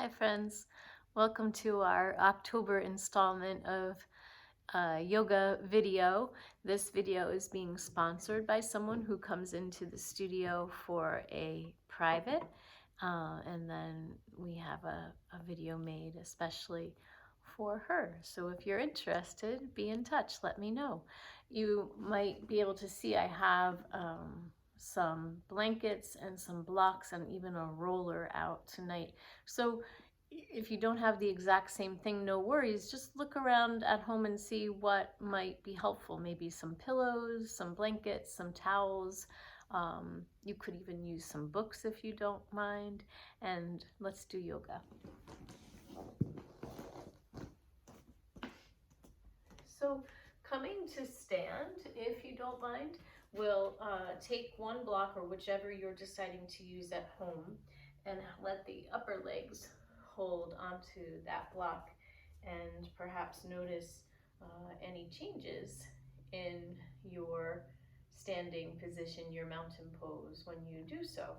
Hi friends, welcome to our October installment of yoga video. This video is being sponsored by someone who comes into the studio for a private, and then we have a video made especially for her. So if you're interested, be in touch, let me know. You might be able to see I have some blankets and some blocks and even a roller out tonight. So if you don't have the exact same thing, no worries. Just look around at home and see what might be helpful. Maybe some pillows, some blankets, some towels. You could even use some books if you don't mind. And let's do yoga. So coming to stand, if you don't mind, we'll take one block or whichever you're deciding to use at home and let the upper legs hold onto that block, and perhaps notice any changes in your standing position, your mountain pose when you do so.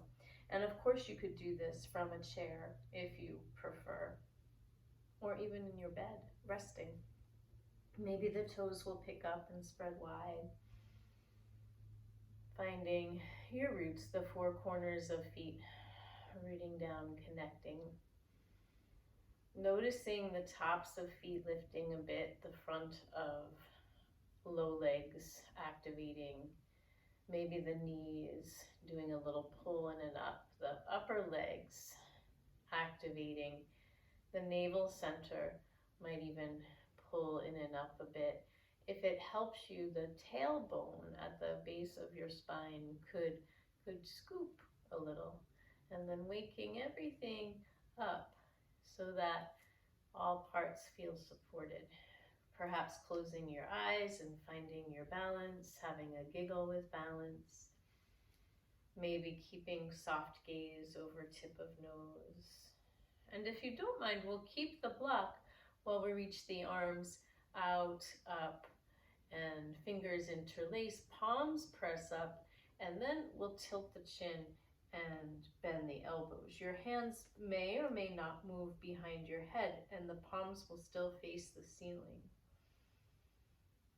And of course you could do this from a chair if you prefer, or even in your bed, resting. Maybe the toes will pick up and spread wide. Finding your roots, the four corners of feet, rooting down, connecting. Noticing the tops of feet lifting a bit, the front of low legs activating. Maybe the knees doing a little pull in and up. The upper legs activating. The navel center might even pull in and up a bit. If it helps you, the tailbone at the base of your spine could scoop a little, and then waking everything up so that all parts feel supported. Perhaps closing your eyes and finding your balance, having a giggle with balance. Maybe keeping soft gaze over tip of nose. And if you don't mind, we'll keep the block while we reach the arms out, up, and fingers interlace, palms press up, and then we'll tilt the chin and bend the elbows. Your hands may or may not move behind your head, and the palms will still face the ceiling.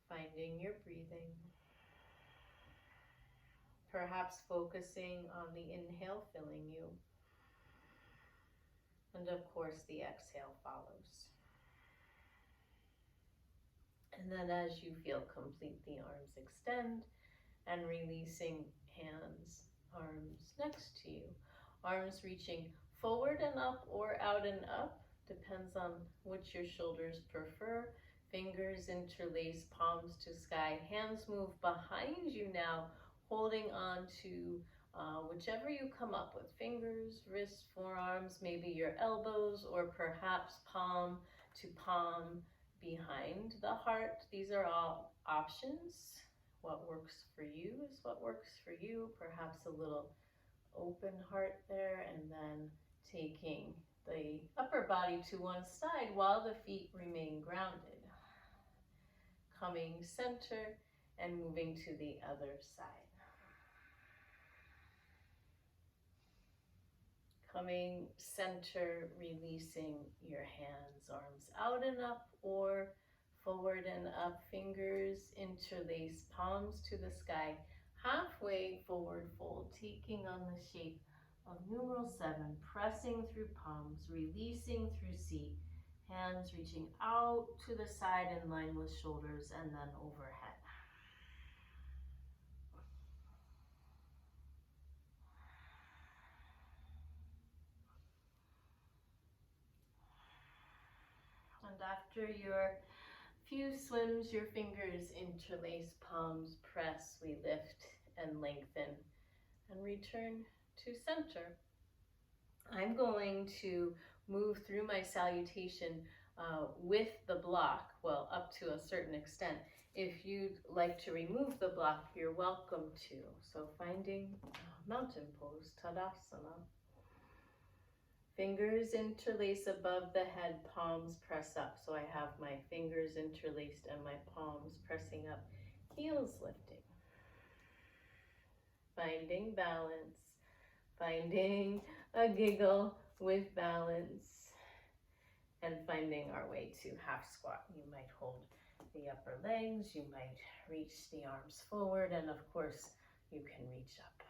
Finding your breathing. Perhaps focusing on the inhale filling you. And of course, the exhale follows. And then as you feel complete, the arms extend and releasing hands, arms next to you. Arms reaching forward and up or out and up, depends on which your shoulders prefer. Fingers interlace, palms to sky. Hands move behind you now, holding on to whichever you come up with. Fingers, wrists, forearms, maybe your elbows, or perhaps palm to palm behind the heart. These are all options. What works for you is what works for you. Perhaps a little open heart there, and then taking the upper body to one side while the feet remain grounded. Coming center and moving to the other side. Coming center, releasing your hands, arms out and up or forward and up, fingers interlace, palms to the sky, halfway forward fold, taking on the shape of numeral 7, pressing through palms, releasing through seat, hands reaching out to the side in line with shoulders and then overhead. And after your few swims, your fingers interlace, palms press, we lift and lengthen and return to center. I'm going to move through my salutation with the block, well, up to a certain extent. If you'd like to remove the block, you're welcome to. So finding mountain pose, Tadasana. Fingers interlace above the head, palms press up. So I have my fingers interlaced and my palms pressing up, heels lifting. Finding balance, finding a giggle with balance. and finding our way to half squat. You might hold the upper legs, you might reach the arms forward, and of course you can reach up.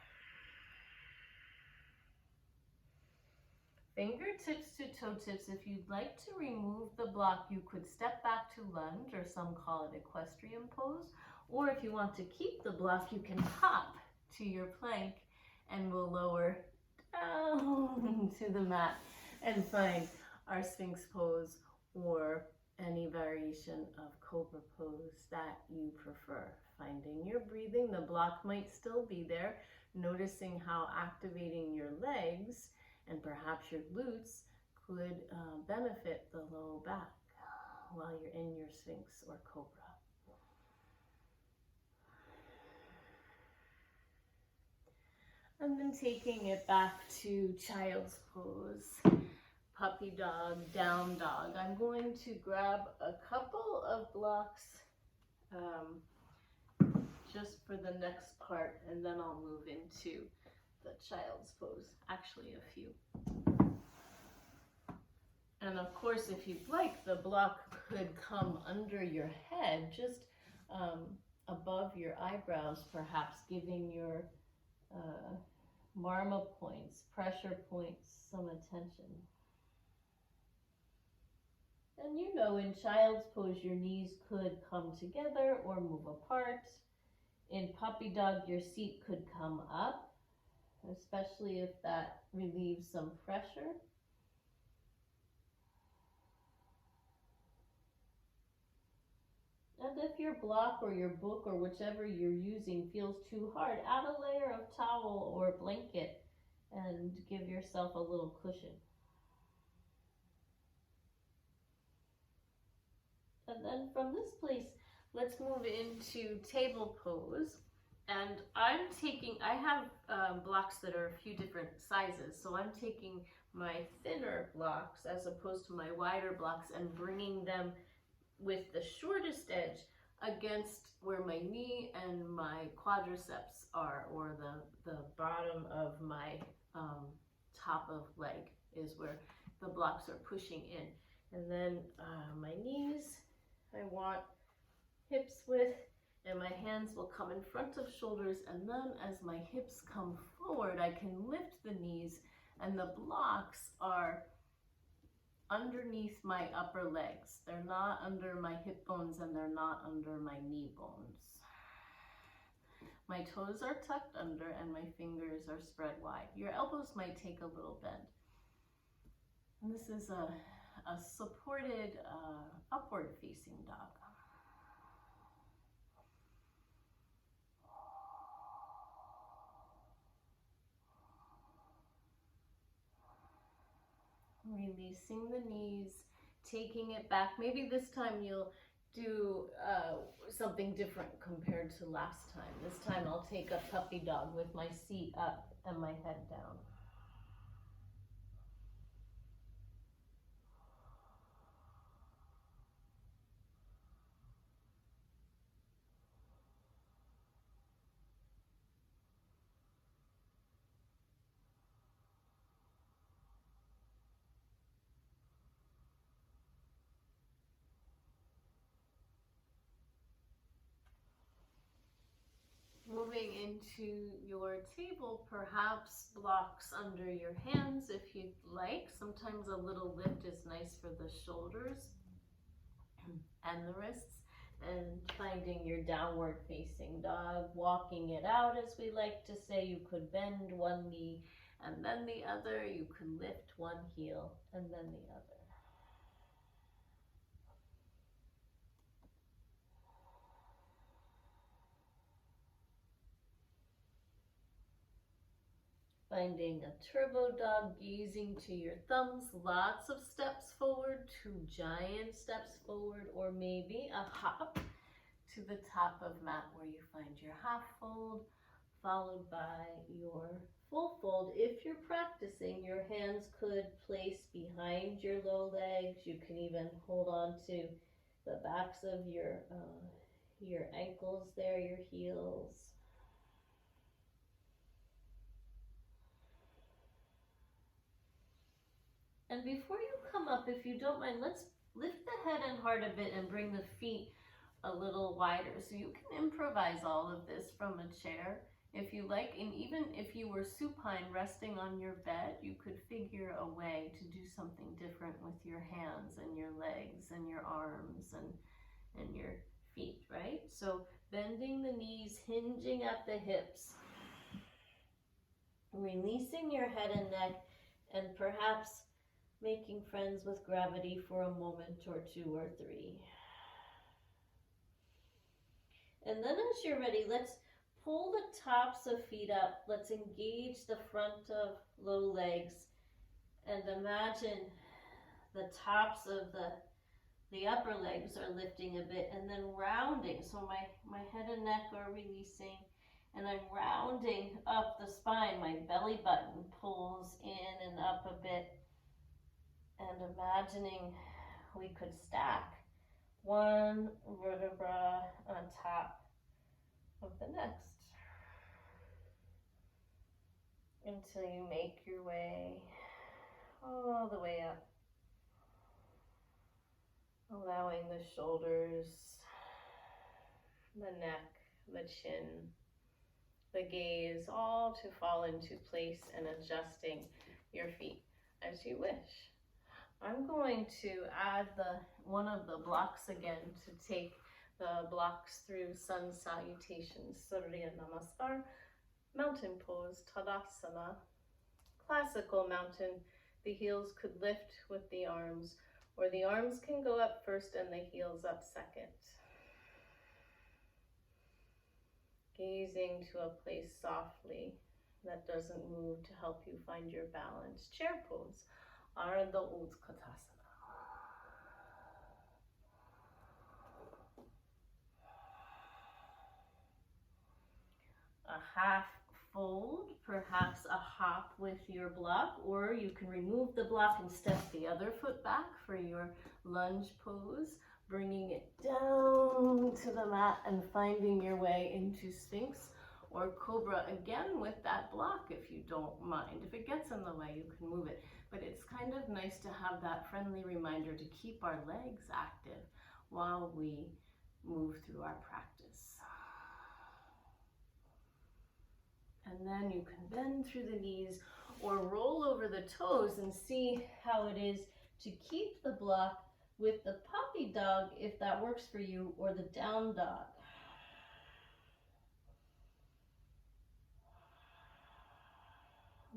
Fingertips to toe tips. If you'd like to remove the block, you could step back to lunge, or some call it equestrian pose. Or if you want to keep the block, you can hop to your plank and we'll lower down to the mat and find our Sphinx pose or any variation of cobra pose that you prefer. Finding your breathing, the block might still be there, noticing how activating your legs and perhaps your glutes could benefit the low back while you're in your Sphinx or cobra. And then taking it back to child's pose, puppy dog, down dog. I'm going to grab a couple of blocks just for the next part, and then I'll move into the child's pose, actually a few. And of course, if you'd like, the block could come under your head, just above your eyebrows, perhaps giving your marma points, pressure points, some attention. And you know, in child's pose, your knees could come together or move apart. In puppy dog, your seat could come up, especially if that relieves some pressure. And if your block or your book or whichever you're using feels too hard, add a layer of towel or blanket and give yourself a little cushion. And then from this place, let's move into table pose. And I have blocks that are a few different sizes. So I'm taking my thinner blocks as opposed to my wider blocks and bringing them with the shortest edge against where my knee and my quadriceps are, or the bottom of my top of leg is where the blocks are pushing in. And then my knees, I want hips width, and my hands will come in front of shoulders, and then as my hips come forward, I can lift the knees, and the blocks are underneath my upper legs. They're not under my hip bones and they're not under my knee bones. My toes are tucked under and my fingers are spread wide. Your elbows might take a little bend. And this is a supported upward facing dog. Releasing the knees, taking it back. Maybe this time you'll do something different compared to last time. This time I'll take a puppy dog with my seat up and my head down. Moving into your table, perhaps blocks under your hands if you'd like. Sometimes a little lift is nice for the shoulders and the wrists. And finding your downward facing dog, walking it out, as we like to say. You could bend one knee and then the other. You could lift one heel and then the other. Finding a turbo dog, gazing to your thumbs, lots of steps forward, 2 giant steps forward, or maybe a hop to the top of mat where you find your half fold, followed by your full fold. If you're practicing, your hands could place behind your low legs. You can even hold on to the backs of your ankles there, your heels. And before you come up, if you don't mind, let's lift the head and heart a bit and bring the feet a little wider. So you can improvise all of this from a chair if you like. And even if you were supine resting on your bed, you could figure a way to do something different with your hands and your legs and your arms and your feet, right? So bending the knees, hinging at the hips, releasing your head and neck, and perhaps making friends with gravity for a moment or two or three. And then as you're ready, let's pull the tops of feet up. Let's engage the front of low legs and imagine the tops of the upper legs are lifting a bit and then rounding. So my head and neck are releasing and I'm rounding up the spine. My belly button pulls in and up a bit, and imagining we could stack one vertebra on top of the next until you make your way all the way up, allowing the shoulders, the neck, the chin, the gaze all to fall into place, and adjusting your feet as you wish. I'm going to add one of the blocks again to take the blocks through sun salutations, Surya Namaskar, mountain pose, Tadasana, classical mountain. The heels could lift with the arms, or the arms can go up first and the heels up second. Gazing to a place softly that doesn't move to help you find your balance. Chair pose, Ardha Utkatasana. A half fold, perhaps a hop with your block, or you can remove the block and step the other foot back for your lunge pose, bringing it down to the mat and finding your way into Sphinx or Cobra again with that block if you don't mind. If it gets in the way, you can move it. But it's kind of nice to have that friendly reminder to keep our legs active while we move through our practice. And then you can bend through the knees or roll over the toes and see how it is to keep the block with the puppy dog if that works for you, or the down dog.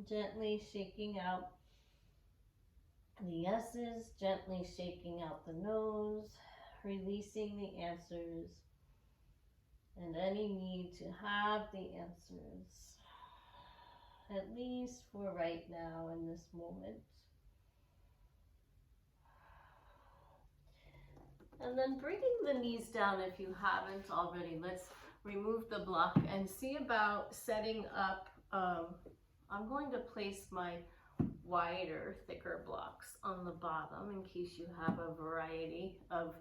Gently shaking out the yeses, gently shaking out the no's, releasing the answers and any need to have the answers, at least for right now in this moment. And then bringing the knees down if you haven't already. Let's remove the block and see about setting up. I'm going to place my wider, thicker blocks on the bottom in case you have a variety of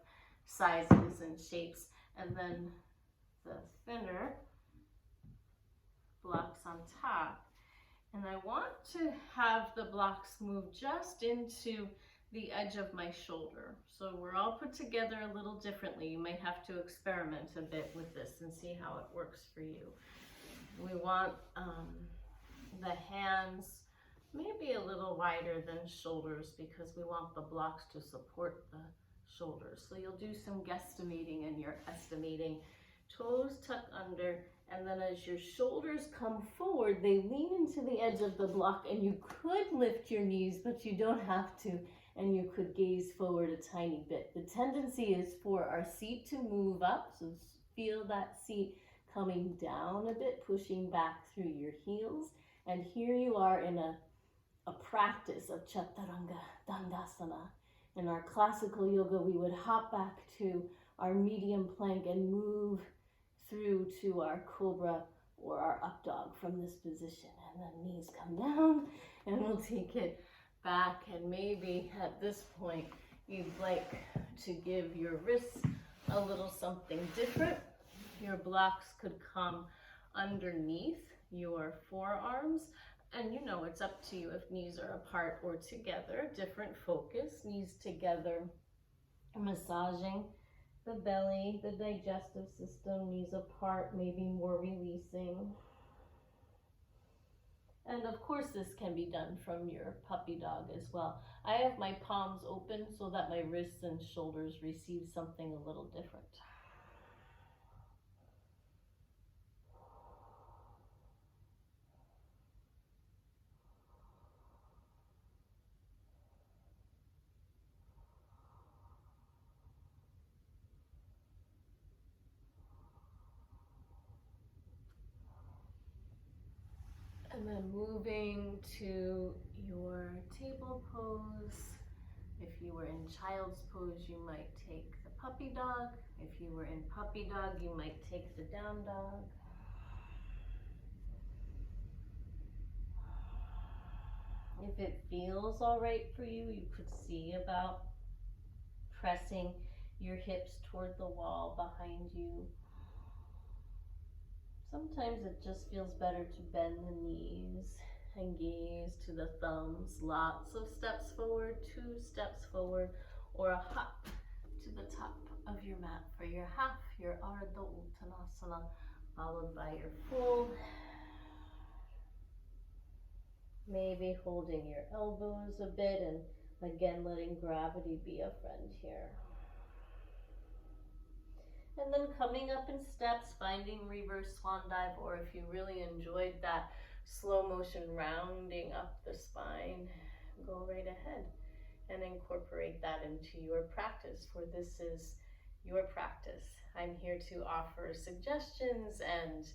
sizes and shapes, and then the thinner blocks on top. And I want to have the blocks move just into the edge of my shoulder. So we're all put together a little differently. You may have to experiment a bit with this and see how it works for you. We want the hands maybe a little wider than shoulders because we want the blocks to support the shoulders. So you'll do some guesstimating and you're estimating. Toes tuck under, and then as your shoulders come forward, they lean into the edge of the block, and you could lift your knees, but you don't have to, and you could gaze forward a tiny bit. The tendency is for our seat to move up, so feel that seat coming down a bit, pushing back through your heels, and here you are in a practice of Chaturanga Dandasana. In our classical yoga, we would hop back to our medium plank and move through to our cobra or our up dog from this position. And then knees come down and we'll take it back. And maybe at this point, you'd like to give your wrists a little something different. Your blocks could come underneath your forearms And you know, it's up to you if knees are apart or together, different focus, knees together, massaging the belly, the digestive system, knees apart, maybe more releasing. And of course, this can be done from your puppy dog as well. I have my palms open so that my wrists and shoulders receive something a little different. And then moving to your table pose. If you were in child's pose, you might take the puppy dog. If you were in puppy dog, you might take the down dog. If it feels all right for you, you could see about pressing your hips toward the wall behind you. Sometimes it just feels better to bend the knees and gaze to the thumbs. Lots of steps forward, 2 steps forward, or a hop to the top of your mat for your half, your Ardha Uttanasana, followed by your full. Maybe holding your elbows a bit and again letting gravity be a friend here. And then coming up in steps, finding reverse swan dive, or if you really enjoyed that slow motion rounding up the spine, go right ahead and incorporate that into your practice, for this is your practice. I'm here to offer suggestions and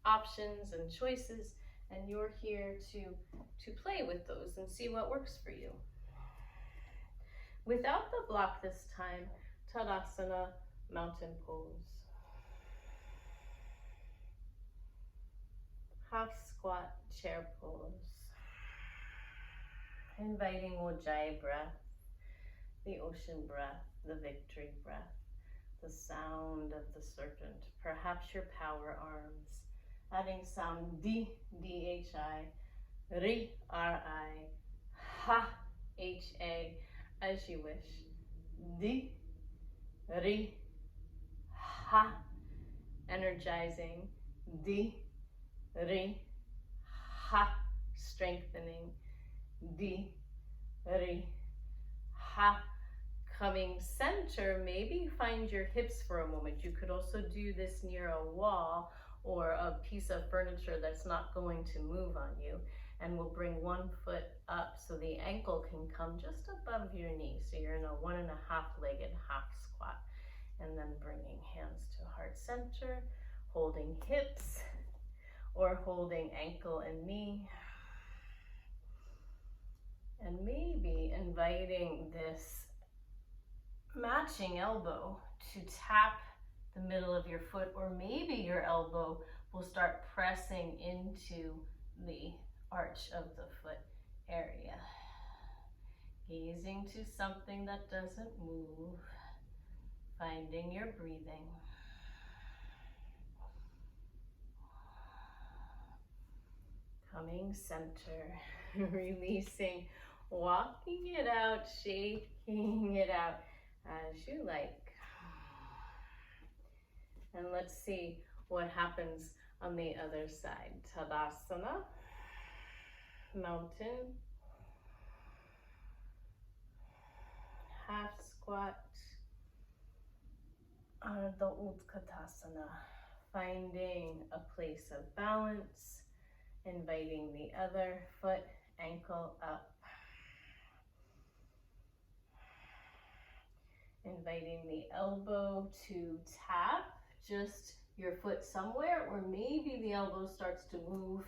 options and choices, and you're here to play with those and see what works for you. Without the block this time, Tadasana, mountain pose. Half squat, chair pose. Inviting Ujjayi breath, the ocean breath, the victory breath, the sound of the serpent, perhaps your power arms. Adding sound D, D-H-I, Ri, R-I, Ha, H-A, as you wish. D, Ri, Ha, energizing. D, Ri, Ha, strengthening. D, Ri, Ha, coming center. Maybe find your hips for a moment. You could also do this near a wall or a piece of furniture that's not going to move on you. And we'll bring one foot up so the ankle can come just above your knee. So you're in a 1.5-legged half squat. And then bringing hands to heart center, holding hips or holding ankle and knee. And maybe inviting this matching elbow to tap the middle of your foot, or maybe your elbow will start pressing into the arch of the foot area. Gazing to something that doesn't move, finding your breathing. Coming center, releasing, walking it out, shaking it out as you like. And let's see what happens on the other side. Tadasana, mountain, half squat, Ardha Utkatasana, finding a place of balance, inviting the other foot, ankle up, inviting the elbow to tap just your foot somewhere, or maybe the elbow starts to move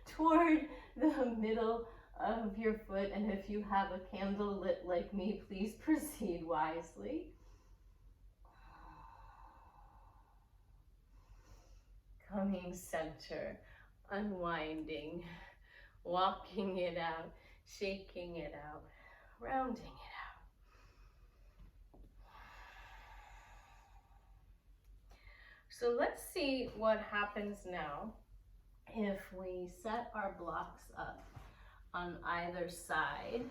toward the middle of your foot. And if you have a candle lit like me, please proceed wisely. Coming center, unwinding, walking it out, shaking it out, rounding it out. So let's see what happens now If we set our blocks up on either side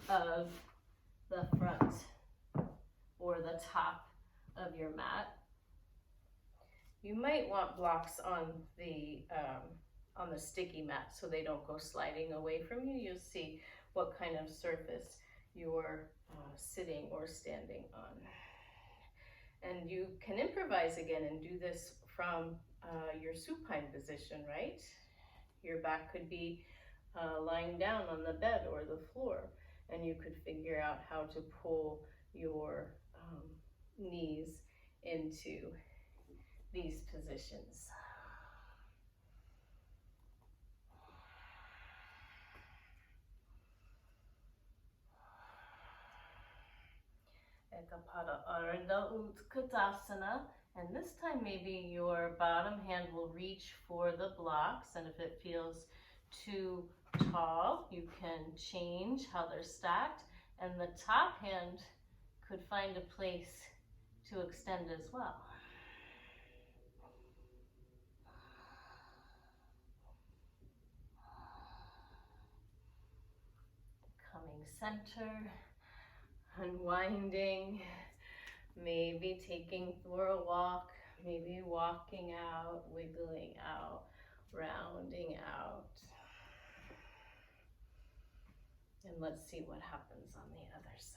of the front or the top of your mat, you might want blocks on the sticky mat so they don't go sliding away from you. You'll see what kind of surface you're sitting or standing on. And you can improvise again and do this from your supine position, right? Your back could be lying down on the bed or the floor, and you could figure out how to pull your knees into these positions. Ekapada Ardha Utkatasana. And this time maybe your bottom hand will reach for the blocks, and if it feels too tall, you can change how they're stacked, and the top hand could find a place to extend as well. Coming center, unwinding, maybe taking for a walk, maybe walking out, wiggling out, rounding out. And let's see what happens on the other side.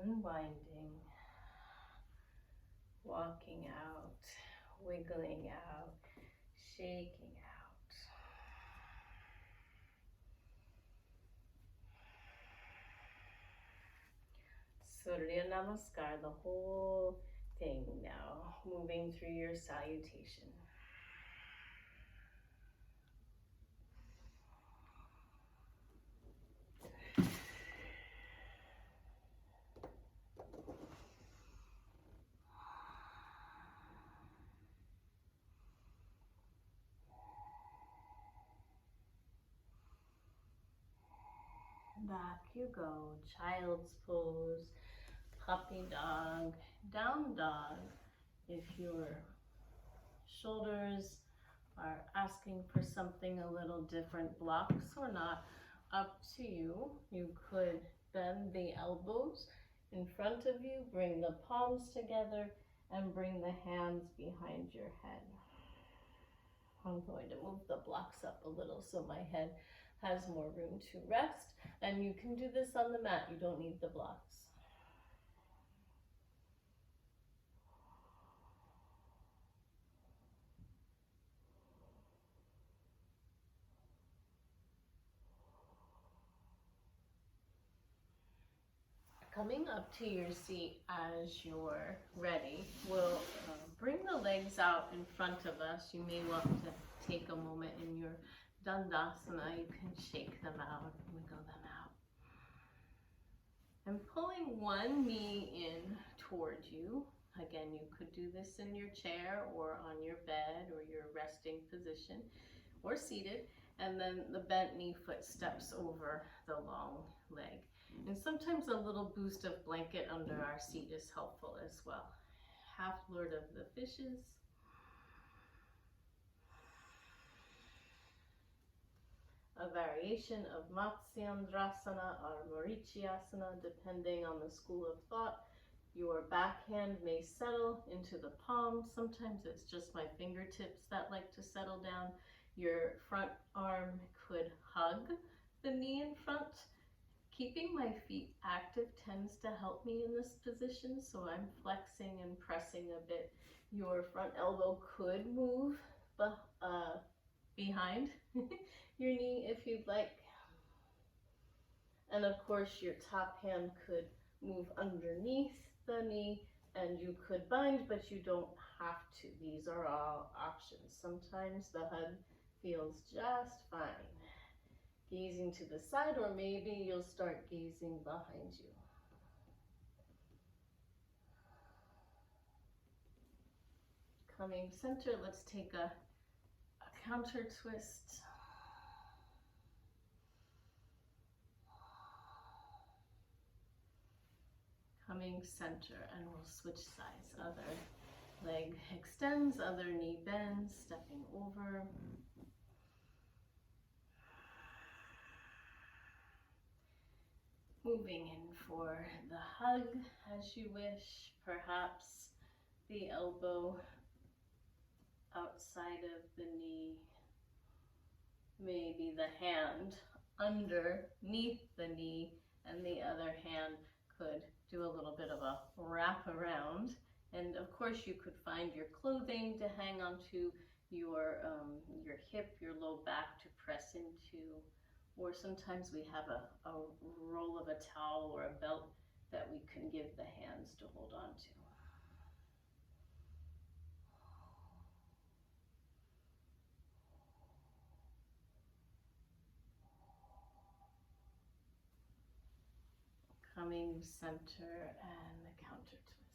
Unwinding, walking out, wiggling out, shaking out. Surya Namaskar, the whole thing now, moving through your salutation. Back you go, child's pose, puppy dog, down dog. If your shoulders are asking for something a little different, blocks or not, up to you. You could bend the elbows in front of you, bring the palms together, and bring the hands behind your head. I'm going to move the blocks up a little so my head has more room to rest. And you can do this on the mat, you don't need the blocks. Coming up to your seat as you're ready, we'll bring the legs out in front of us. You may want to take a moment in your Dandasana. You can shake them out, wiggle them out. And pulling one knee in toward you. Again, you could do this in your chair or on your bed or your resting position or seated. And then the bent knee foot steps over the long leg. And sometimes a little boost of blanket under our seat is helpful as well. Half Lord of the Fishes. A variation of Matsyendrasana or Marichyasana, depending on the school of thought. Your backhand may settle into the palm. Sometimes it's just my fingertips that like to settle down. Your front arm could hug the knee in front. Keeping my feet active tends to help me in this position, so I'm flexing and pressing a bit. Your front elbow could move behind your knee if you'd like. And of course your top hand could move underneath the knee and you could bind, but you don't have to. These are all options. Sometimes the hug feels just fine. Gazing to the side, or maybe you'll start gazing behind you. Coming center, let's take a counter twist. Coming center, and we'll switch sides. Other leg extends, other knee bends, stepping over. Moving in for the hug as you wish, perhaps the elbow outside of the knee, maybe the hand underneath the knee, and the other hand could do a little bit of a wrap around. And of course you could find your clothing to hang onto your hip, your low back to press into, or sometimes we have a roll of a towel or a belt that we can give the hands to hold on to. Coming center and the counter twist.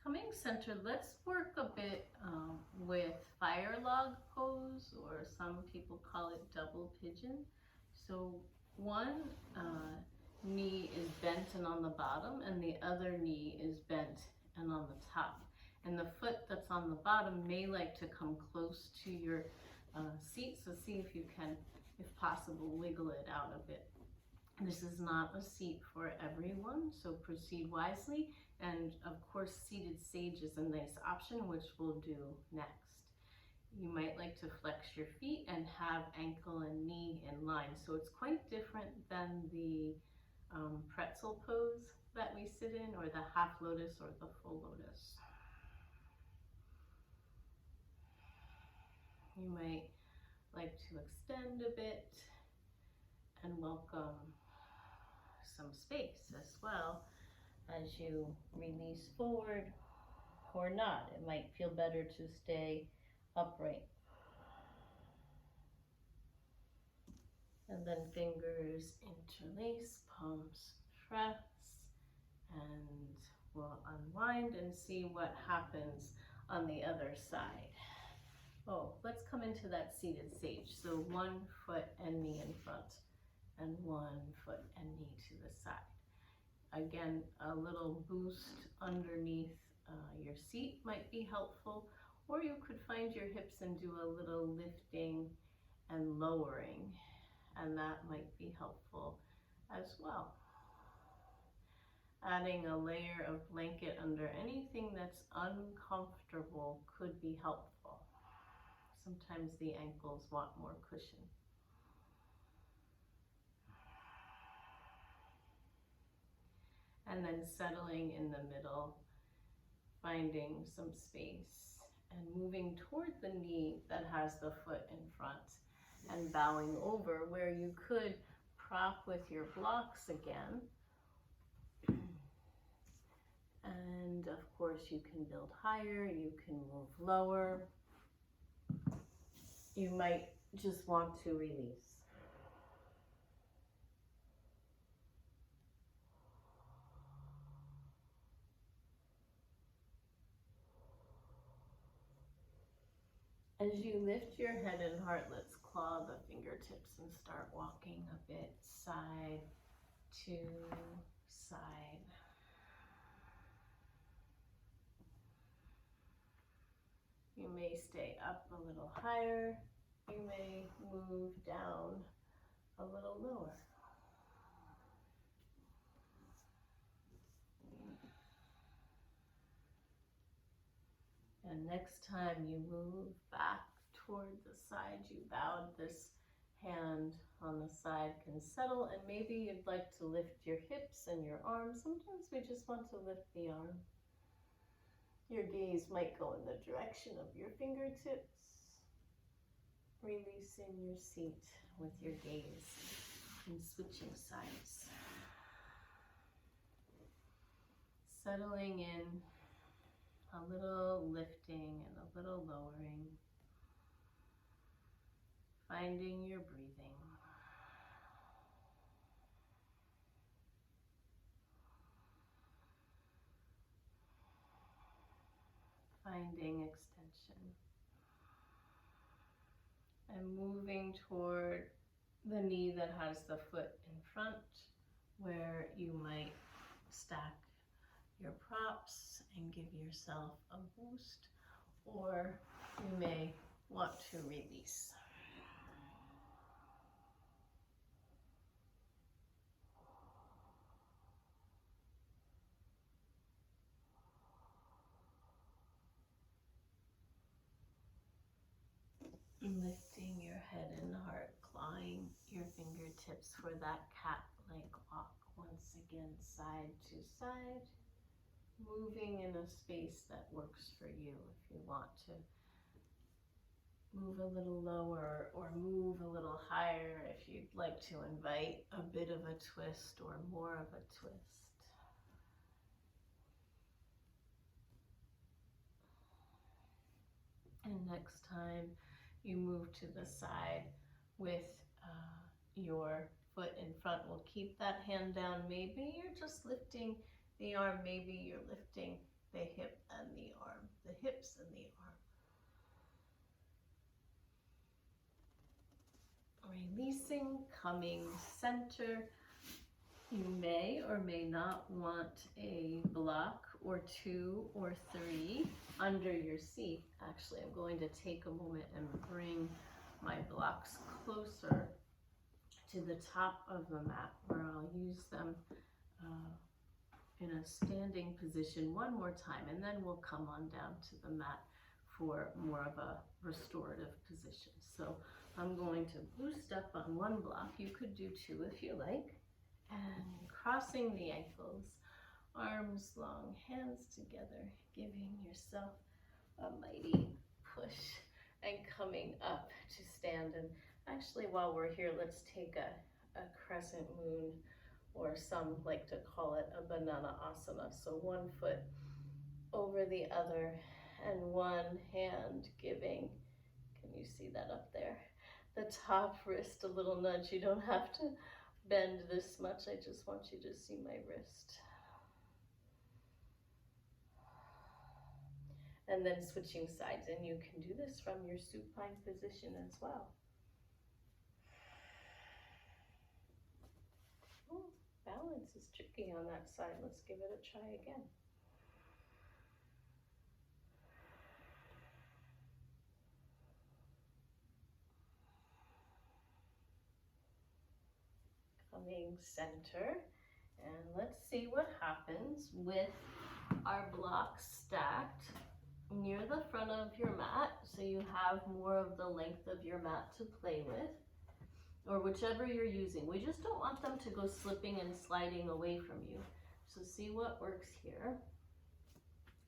Coming center, let's work a bit with fire log pose, or some people call it double pigeon. So one knee is bent and on the bottom, and the other knee is bent and on the top. And the foot that's on the bottom may like to come close to your seat, so see if you can, if possible, wiggle it out a bit. This is not a seat for everyone, so proceed wisely. And of course, seated sage is a nice option, which we'll do next. You might like to flex your feet and have ankle and knee in line. So it's quite different than the pretzel pose that we sit in, or the half lotus or the full lotus. You might like to extend a bit and welcome some space as well as you release forward, or not. It might feel better to stay upright. And then fingers interlace, palms press, and we'll unwind and see what happens on the other side. Oh, let's come into that seated sage. So 1 foot and knee in front, and 1 foot and knee to the side. Again, a little boost underneath your seat might be helpful, or you could find your hips and do a little lifting and lowering, and that might be helpful as well. Adding a layer of blanket under anything that's uncomfortable could be helpful. Sometimes the ankles want more cushion. And then settling in the middle, finding some space and moving toward the knee that has the foot in front, and bowing over, where you could prop with your blocks again. And of course you can build higher, you can move lower. You might just want to release. As you lift your head and heart, let's claw the fingertips and start walking a bit side to side. You may stay up a little higher. You may move down a little lower. And next time you move back toward the side you bowed, this hand on the side can settle, and maybe you'd like to lift your hips and your arms. Sometimes we just want to lift the arm. Your gaze might go in the direction of your fingertips, releasing your seat with your gaze and switching sides. Settling in, a little lifting and a little lowering. Finding your breathing. Finding extension. And moving toward the knee that has the foot in front, where you might stack your props and give yourself a boost, or you may want to release. Lifting your head and heart, clawing your fingertips for that cat-like walk. Once again, side to side, moving in a space that works for you. If you want to move a little lower or move a little higher, if you'd like to invite a bit of a twist or more of a twist. And next time you move to the side with your foot in front, we'll keep that hand down. Maybe you're just lifting the arm, maybe you're lifting the hip and the arm, the hips and the arm. Releasing, coming center. You may or may not want a block or 2 or 3 under your seat. Actually, I'm going to take a moment and bring my blocks closer to the top of the mat, where I'll use them in a standing position one more time, and then we'll come on down to the mat for more of a restorative position. So I'm going to boost up on one block. You could do 2 if you like. And crossing the ankles, arms long, hands together, giving yourself a mighty push and coming up to stand. And actually, while we're here, let's take a crescent moon, or some like to call it a banana asana. So one foot over the other and one hand giving, can you see that up there? The top wrist, a little nudge. You don't have to bend this much. I just want you to see my wrist. And then switching sides, and you can do this from your supine position as well. Ooh, balance is tricky on that side. Let's give it a try again. Coming center, and let's see what happens with our blocks stacked near the front of your mat, so you have more of the length of your mat to play with, or whichever you're using. We just don't want them to go slipping and sliding away from you. So see what works here.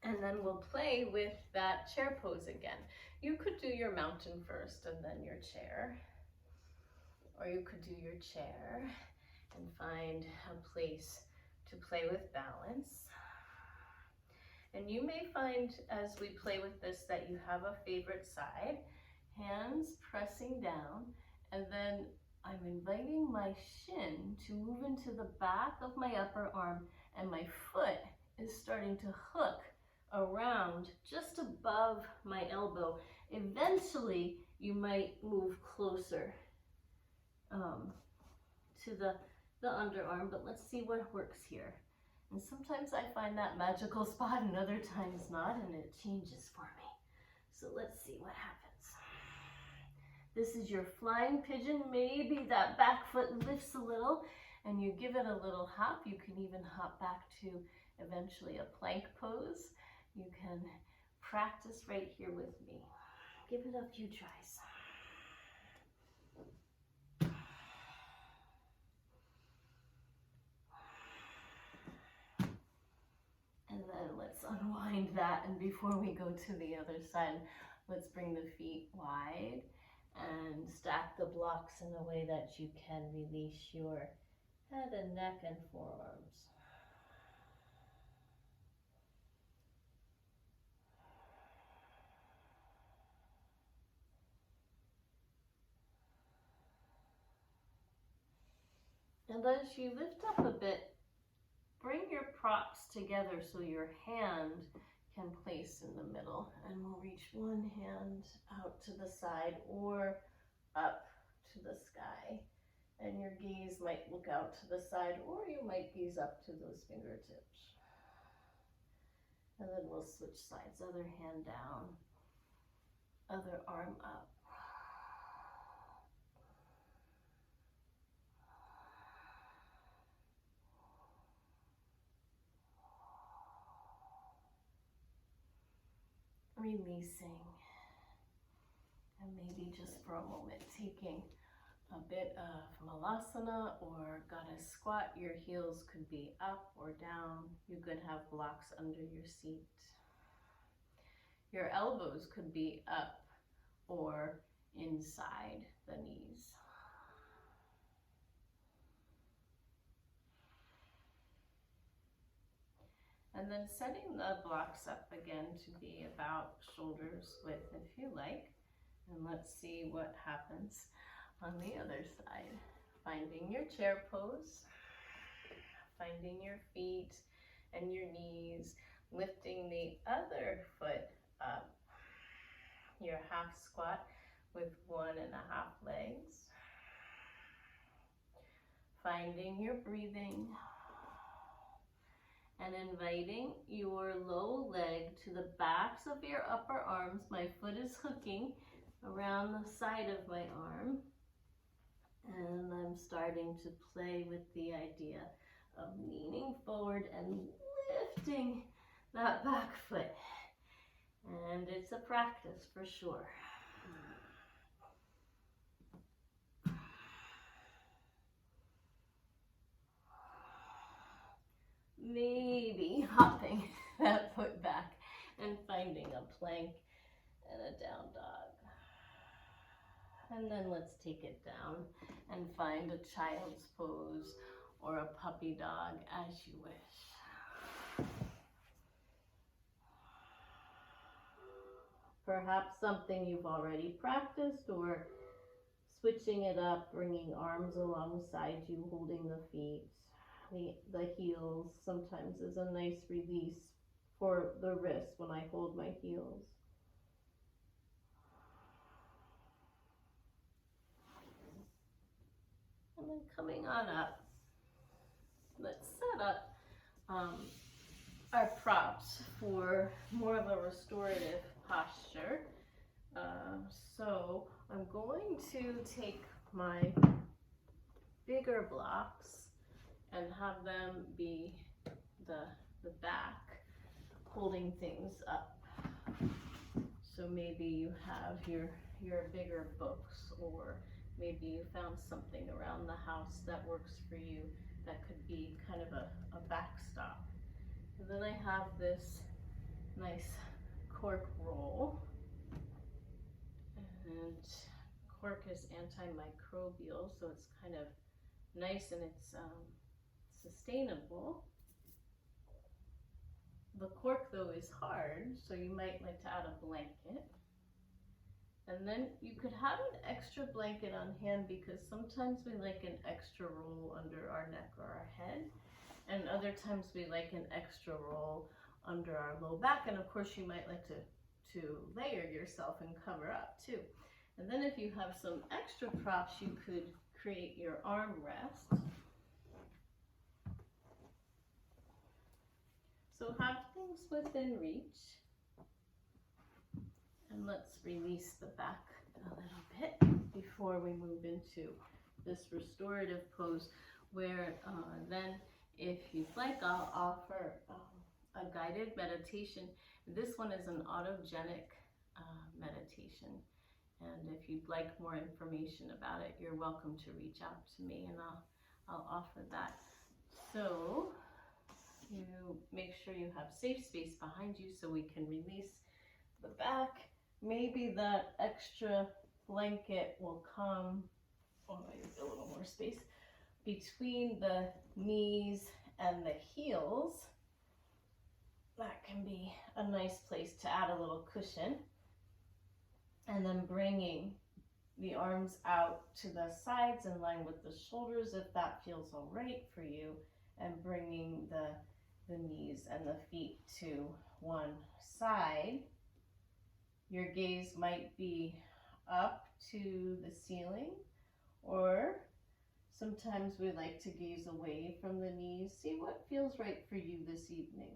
And then we'll play with that chair pose again. You could do your mountain first and then your chair, or you could do your chair and find a place to play with balance. And you may find as we play with this that you have a favorite side, hands pressing down, and then I'm inviting my shin to move into the back of my upper arm, and my foot is starting to hook around just above my elbow. Eventually, you might move closer to the underarm, but let's see what works here. And sometimes I find that magical spot and other times not, and it changes for me. So let's see what happens. This is your flying pigeon. Maybe that back foot lifts a little and you give it a little hop. You can even hop back to eventually a plank pose. You can practice right here with me. Give it a few tries. unwind that, and before we go to the other side, let's bring the feet wide and stack the blocks in a way that you can release your head and neck and forearms. And as you lift up a bit, bring your props together so your hand can place in the middle, and we'll reach one hand out to the side or up to the sky, and your gaze might look out to the side, or you might gaze up to those fingertips. And then we'll switch sides, other hand down, other arm up. Releasing, and maybe just for a moment taking a bit of malasana or goddess squat. Your heels could be up or down. You could have blocks under your seat. Your elbows could be up or inside the knees. And then setting the blocks up again to be about shoulders width if you like. And let's see what happens on the other side. Finding your chair pose, finding your feet and your knees, lifting the other foot up. Your half squat with 1.5 legs. Finding your breathing. And inviting your low leg to the backs of your upper arms. My foot is hooking around the side of my arm. And I'm starting to play with the idea of leaning forward and lifting that back foot. And it's a practice for sure. Maybe hopping that foot back and finding a plank and a down dog. And then let's take it down and find a child's pose or a puppy dog as you wish. Perhaps something you've already practiced, or switching it up, bringing arms alongside you, holding the feet. The heels sometimes is a nice release for the wrist when I hold my heels. And then coming on up, let's set up our props for more of a restorative posture. So I'm going to take my bigger blocks and have them be the back holding things up. So maybe you have your bigger books, or maybe you found something around the house that works for you that could be kind of a backstop. And then I have this nice cork roll, and cork is antimicrobial, so it's kind of nice and it's sustainable. The cork though is hard, so you might like to add a blanket. And then you could have an extra blanket on hand, because sometimes we like an extra roll under our neck or our head, and other times we like an extra roll under our low back. And of course you might like to layer yourself and cover up too. And then if you have some extra props, you could create your arm rest. So have things within reach. And let's release the back a little bit before we move into this restorative pose, where then if you'd like, I'll offer a guided meditation. This one is an autogenic meditation. And if you'd like more information about it, you're welcome to reach out to me, and I'll offer that. So You make sure you have safe space behind you so we can release the back. Maybe that extra blanket will come, oh, I need a little more space, between the knees and the heels. That can be a nice place to add a little cushion. And then bringing the arms out to the sides in line with the shoulders if that feels all right for you, and bringing the knees and the feet to one side. Your gaze might be up to the ceiling, or sometimes we like to gaze away from the knees. See what feels right for you this evening.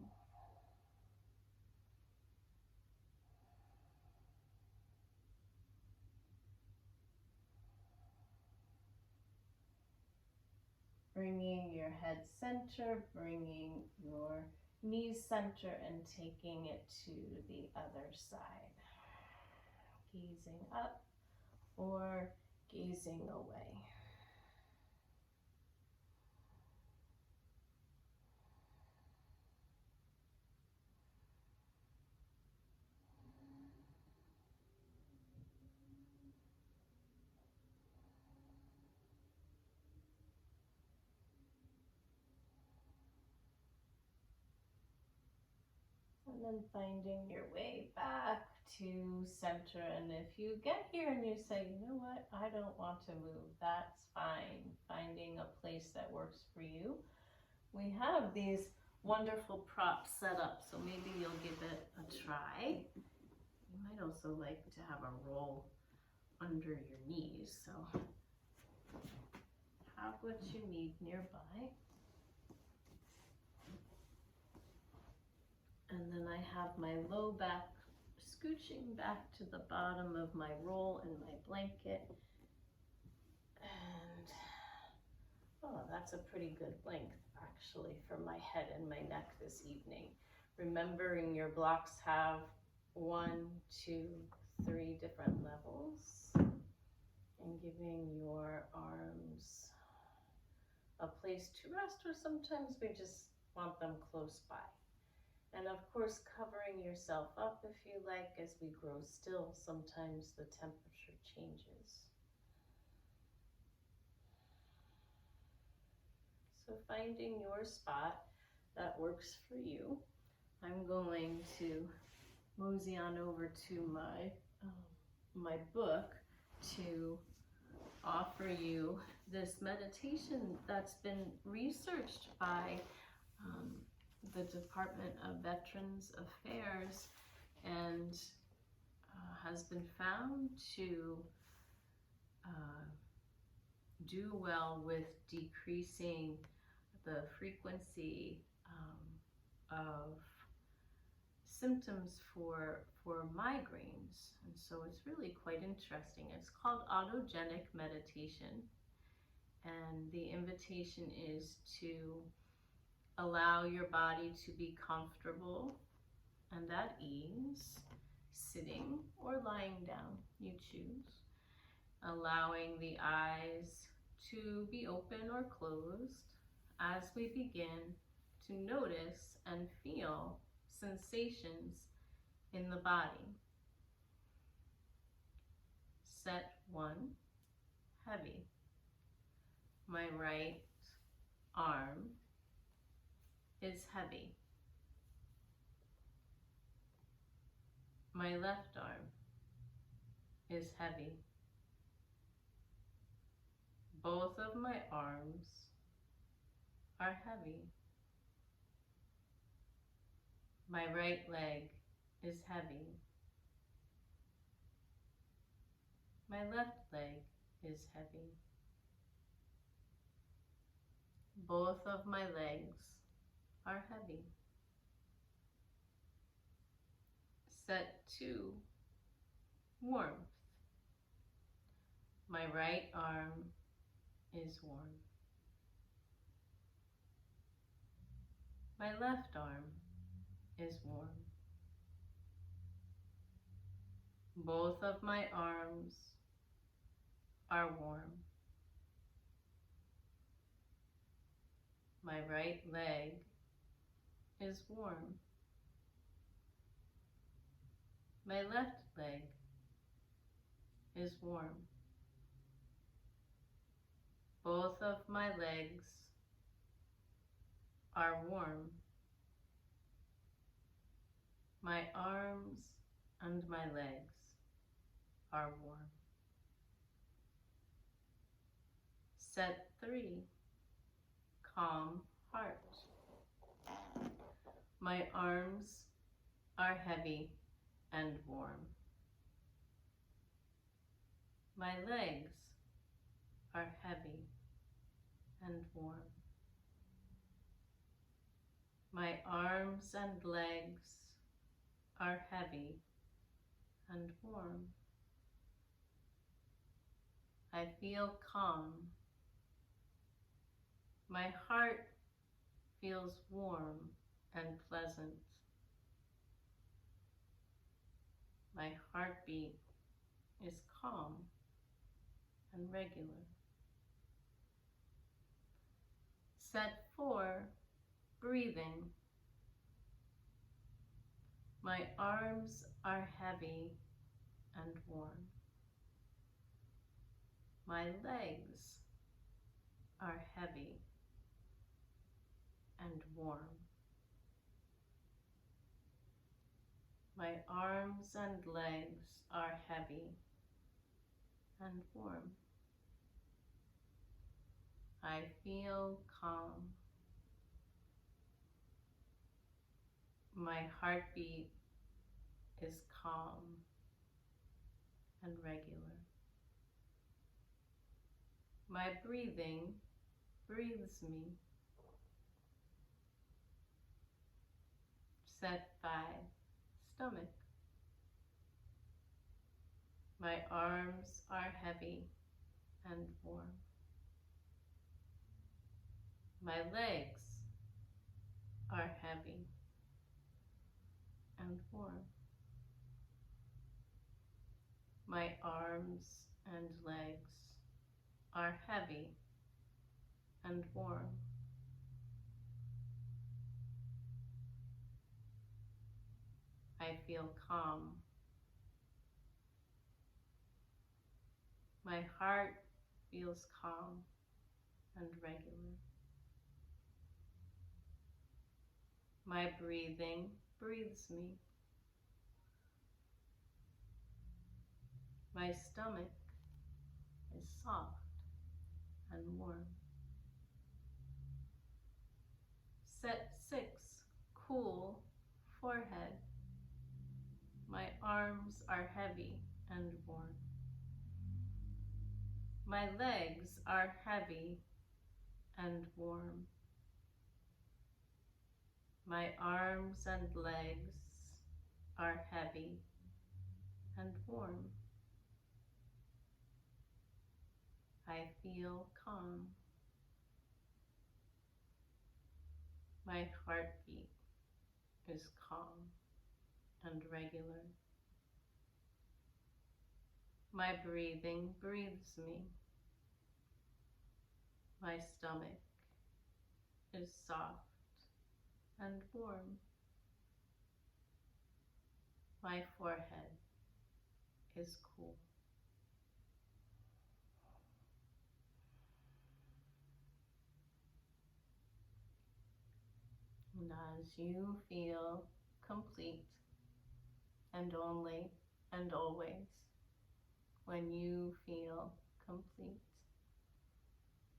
Bringing your head center, bringing your knees center, and taking it to the other side. Gazing up or gazing away. And then finding your way back to center. And if you get here and you say, you know what, I don't want to move, that's fine. Finding a place that works for you. We have these wonderful props set up, so maybe you'll give it a try. You might also like to have a roll under your knees, so have what you need nearby. And then I have my low back scooching back to the bottom of my roll and my blanket. And, oh, that's a pretty good length actually for my head and my neck this evening. Remembering your blocks have 1, 2, 3 different levels, and giving your arms a place to rest, or sometimes we just want them close by. And of course, covering yourself up if you like. As we grow still, sometimes the temperature changes. So finding your spot that works for you. I'm going to mosey on over to my book to offer you this meditation that's been researched by the Department of Veterans Affairs, and has been found to do well with decreasing the frequency of symptoms for migraines. And so it's really quite interesting. It's called autogenic meditation, and the invitation is to allow your body to be comfortable and at ease, sitting or lying down, you choose. Allowing the eyes to be open or closed as we begin to notice and feel sensations in the body. Set 1, heavy. My right arm is heavy. My left arm is heavy. Both of my arms are heavy. My right leg is heavy. My left leg is heavy. Both of my legs are heavy. Set 2, warmth. My right arm is warm. My left arm is warm. Both of my arms are warm. My right leg is warm. My left leg is warm. Both of my legs are warm. My arms and my legs are warm. Set 3, calm heart. My arms are heavy and warm. My legs are heavy and warm. My arms and legs are heavy and warm. I feel calm. My heart feels warm and pleasant. My heartbeat is calm and regular. Set 4, breathing. My arms are heavy and warm. My legs are heavy and warm. My arms and legs are heavy and warm. I feel calm. My heartbeat is calm and regular. My breathing breathes me. Set 5, stomach. My arms are heavy and warm. My legs are heavy and warm. My arms and legs are heavy and warm. I feel calm. My heart feels calm and regular. My breathing breathes me. My stomach is soft and warm. Set 6, cool forehead. My arms are heavy and warm. My legs are heavy and warm. My arms and legs are heavy and warm. I feel calm. My heartbeat is calm and regular. My breathing breathes me. My stomach is soft and warm. My forehead is cool. And as you feel complete, and only and always when you feel complete,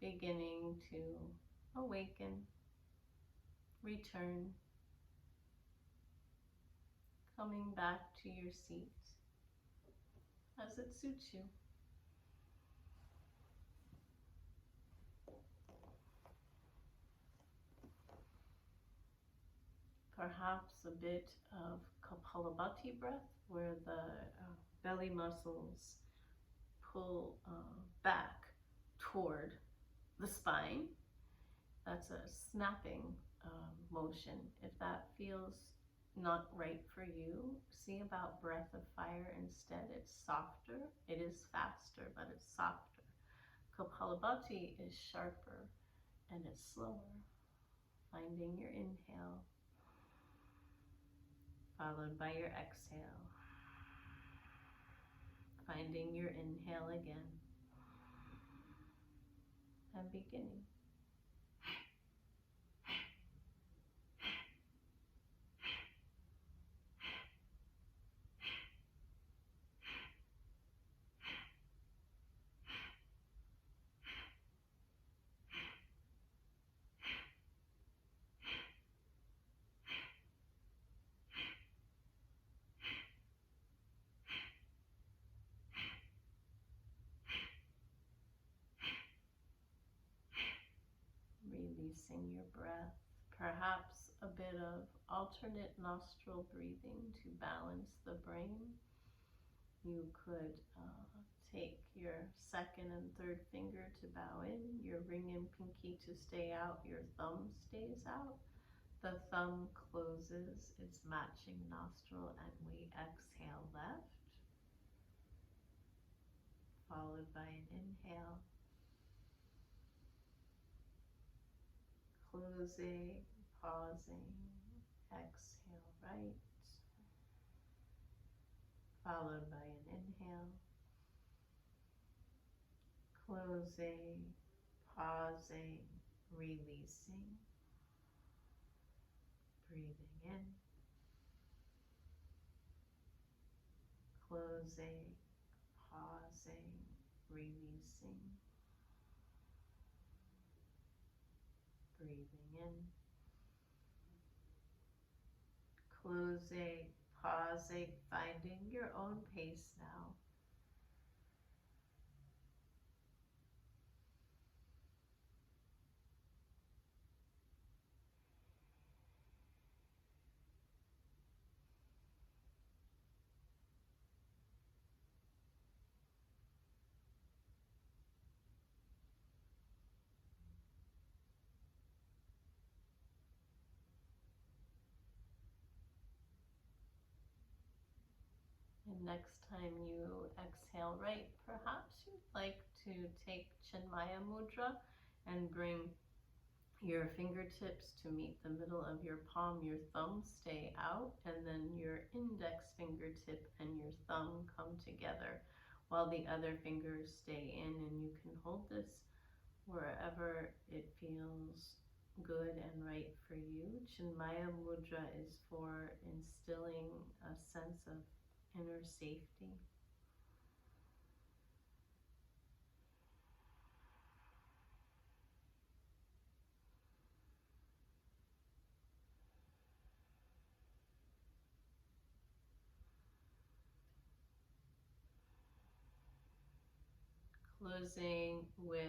beginning to awaken, return, coming back to your seat as it suits you. Perhaps a bit of Kapalabhati breath, where the belly muscles pull back toward the spine. That's a snapping motion. If that feels not right for you, see about breath of fire instead. It's softer. It is faster, but it's softer. Kapalabhati is sharper and it's slower. Finding your inhale followed by your exhale. Finding your inhale again. And beginning. Releasing your breath. Perhaps a bit of alternate nostril breathing to balance the brain. You could take your second and third finger to bow in, your ring and pinky to stay out, your thumb stays out. The thumb closes its matching nostril and we exhale left, followed by an inhale. Closing, pausing, exhale right, followed by an inhale. Closing, pausing, releasing, breathing in, closing, pausing, releasing, breathing in, closing, pausing, finding your own pace now. And next time you exhale right, perhaps you'd like to take Chinmaya Mudra and bring your fingertips to meet the middle of your palm, your thumb stay out, and then your index fingertip and your thumb come together while the other fingers stay in, and you can hold this wherever it feels good and right for you. Chinmaya Mudra is for instilling a sense of inner safety. Closing with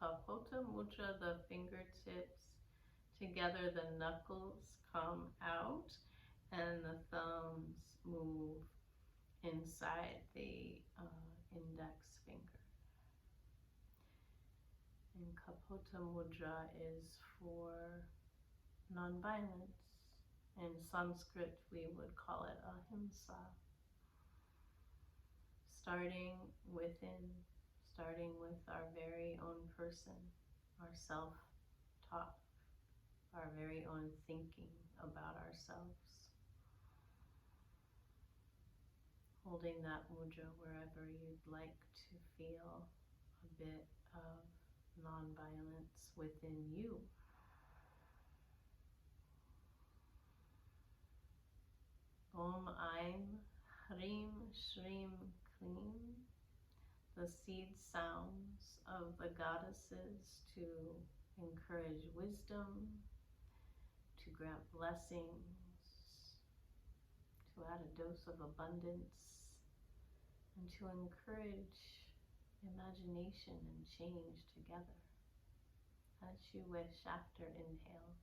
Kapota Mudra, the fingertips together, the knuckles come out, and the thumbs move inside the index finger. And Kapota Mudra is for nonviolence. In Sanskrit, we would call it ahimsa. Starting within, starting with our very own person, our self-talk, our very own thinking about ourselves. Holding that mudra wherever you'd like to feel a bit of non-violence within you. Om Aim Hrim Shrim Klim, the seed sounds of the goddesses to encourage wisdom, to grant blessings, to add a dose of abundance, and to encourage imagination and change together. As you wish after inhale.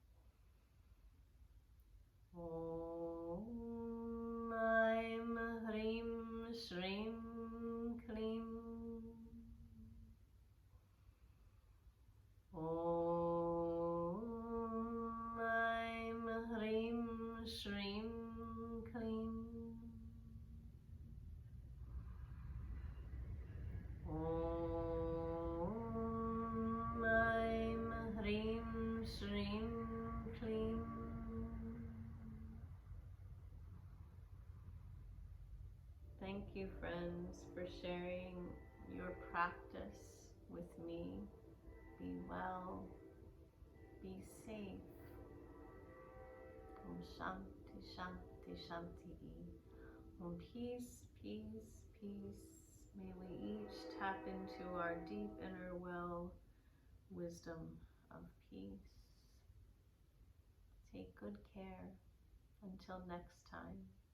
Om Aim Hrim Shrim Klim. Om Aim Hrim Shrim Klim. Om Aim Hrim Shrim Klim. sharing your practice with me. Be well, be safe. Om Shanti, Shanti, Shanti. Om peace, peace, peace. May we each tap into our deep inner well wisdom of peace. Take good care. Until next time.